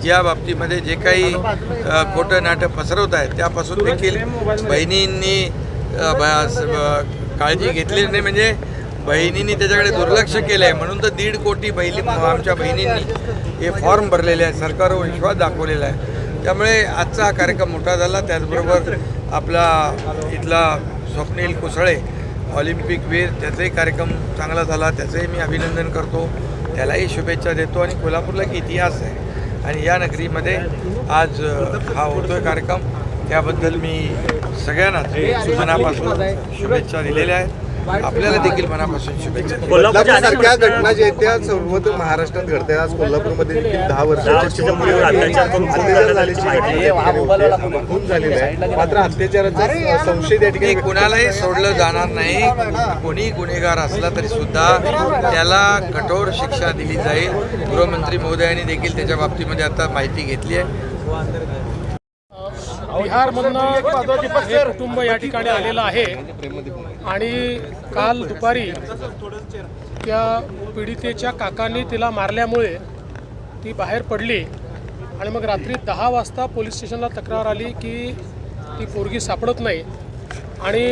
या बाबतीमध्ये जे काही खोटं नाटक पसरवत आहेत त्यापासून देखील बहिणींनी काळजी घेतली नाही, म्हणजे बहिणींनी त्याच्याकडे दुर्लक्ष केलं आहे. म्हणून तर 1.5 कोटी आमच्या बहिणींनी हे फॉर्म भरलेले आहेत, सरकारवर विश्वास दाखवलेला आहे. त्यामुळे आजचा हा कार्यक्रम मोठा झाला. त्याचबरोबर आपला इथला स्वप्नील कुसळे ऑलिम्पिकवीर, त्याचाही कार्यक्रम चांगला झाला, त्याचंही मी अभिनंदन करतो, त्यालाही शुभेच्छा देतो. आणि कोल्हापूरला की इतिहास आहे आणि या नगरीमध्ये आज हा होतोय कार्यक्रम, त्याबद्दल मी सगळ्यांनाच मनापासून शुभेच्छा दिलेल्या आहेत. आपल्याला देखील मनापासून शुभेच्छा. कोल्हापूरसारख्या घटना ज्या त्या सर्वत्र महाराष्ट्रात घडतात. आज कोल्हापूरमध्ये देखील 10 वर्षाच्या मुलीवर अत्याचार झालेला आहे. मात्र अत्याचाराचा संशय त्या ठिकाणी कुणालाही सोडलं जाणार नाही. कोणी गुन्हेगार असला तरी सुद्धा त्याला कठोर शिक्षा दिली जाईल. गृहमंत्री महोदयांनी देखील त्याच्या बाबतीमध्ये आता माहिती घेतली आहे. बिहारमधनं हे कुटुंब या ठिकाणी आलेलं आहे आणि काल दुपारी त्या पीडितेच्या काकांनी तिला मारल्यामुळे ती बाहेर पडली आणि मग रात्री 10 वाजता पोलीस स्टेशनला तक्रार आली की ती पोरगी सापडत नाही. आणि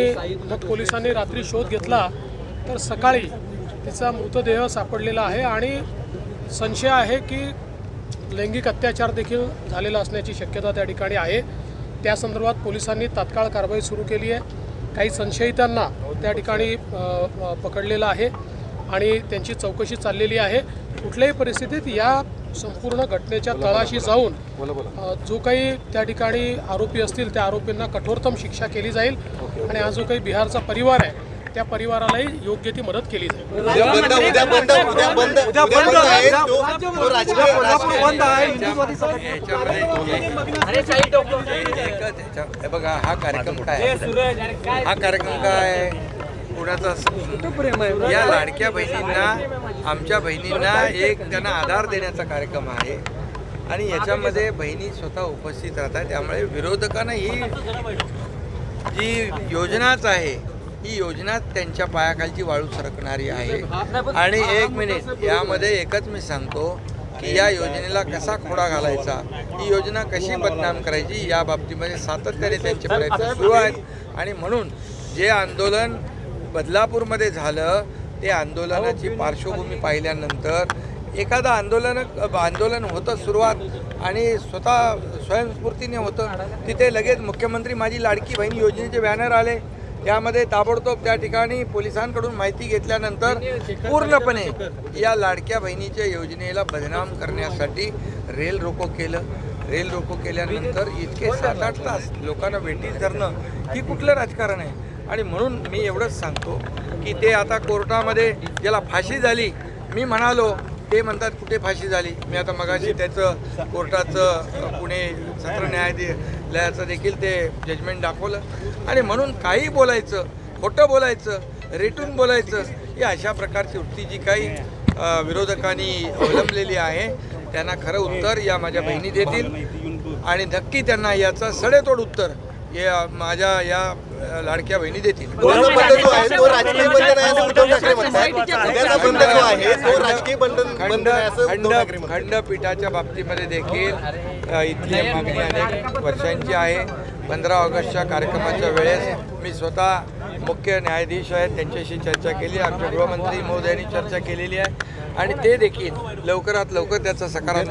मग पोलिसांनी रात्री शोध घेतला तर सकाळी तिचा मृतदेह सापडलेला आहे आणि संशय आहे की लैंगिक अत्याचार देखील झालेला असण्याची शक्यता त्या ठिकाणी आहे. त्या संदर्भात पोलिसांनी तात्काळ कारवाई सुरू केली आहे. काही संशयितांना त्या ठिकाणी पकडलेलं आहे आणि त्यांची चौकशी चाललेली आहे. कुठल्याही परिस्थितीत या संपूर्ण घटनेच्या तळाशी जाऊन जो काही त्या ठिकाणी आरोपी असतील त्या आरोपींना कठोरतम शिक्षा केली जाईल आणि हा जो काही बिहारचा परिवार आहे त्या परिवारालाही योग्य ती मदत केली जाईल. बघा हा कार्यक्रम काय कुणाचा या लाडक्या बहिणींना, आमच्या बहिणींना एक त्यांना आधार देण्याचा कार्यक्रम आहे आणि याच्यामध्ये बहिणी स्वतः उपस्थित राहतात. त्यामुळे विरोधकांना ही जी योजनाच आहे ही योजना त्यांच्या पायाखालची वाळू सरकणारी आहे. आणि 1 मिनिट, यामध्ये एकच मी सांगतो की या योजनेला कसा खोडा घालायचा, ही योजना कशी बदनाम करायची, या बाबतीमध्ये सातत्याने त्यांचे प्रयत्न सुरू आहेत. आणि म्हणून जे आंदोलन बदलापूरमध्ये झालं ते आंदोलनाची पार्श्वभूमी पाहिल्यानंतर एखादं आंदोलन होतं सुरुवात आणि स्वतः स्वयंस्फूर्तीने होतं, तिथे लगेच मुख्यमंत्री माझी लाडकी बहीण योजनेचे बॅनर आले. त्यामध्ये ताबडतोब त्या ठिकाणी पोलिसांकडून माहिती घेतल्यानंतर पूर्णपणे या लाडक्या बहिणीच्या योजनेला बदनाम करण्यासाठी रेल रोको केलं. रेल रोको केल्यानंतर इतके 7-8 तास लोकांना वेटीस धरणं ही कुठलं राजकारण आहे. आणि म्हणून मी एवढंच सांगतो की ते आता कोर्टामध्ये ज्याला फाशी झाली, मी म्हणालो ते म्हणतात कुठे फाशी झाली. मी आता मगाशी त्याचं कोर्टाचं पुणे सत्र न्यायालयाचं देखील ते जजमेंट दाखवलं. आणि म्हणून काही बोलायचं, खोटं बोलायचं, रेटून बोलायचं, ही अशा प्रकारची वृत्ती जी काही विरोधकांनी अवलंबलेली आहे त्यांना खरं उत्तर या माझ्या बहिणी देतील आणि नक्की त्यांना याचं सडेतोड उत्तर या माझ्या या लाडक्या बहिणी देतील. खंडपीठाच्या बाबतीमध्ये देखील इथली मागणी अनेक वर्षांची आहे. 15 ऑगस्टच्या कार्यक्रमाच्या वेळेस मी स्वतः मुख्य न्यायाधीश आहेत त्यांच्याशी चर्चा केली, आमच्या गृहमंत्री महोदयांनी चर्चा केलेली आहे आणि ते देखील लवकरात लवकर त्याचा सकारात्मक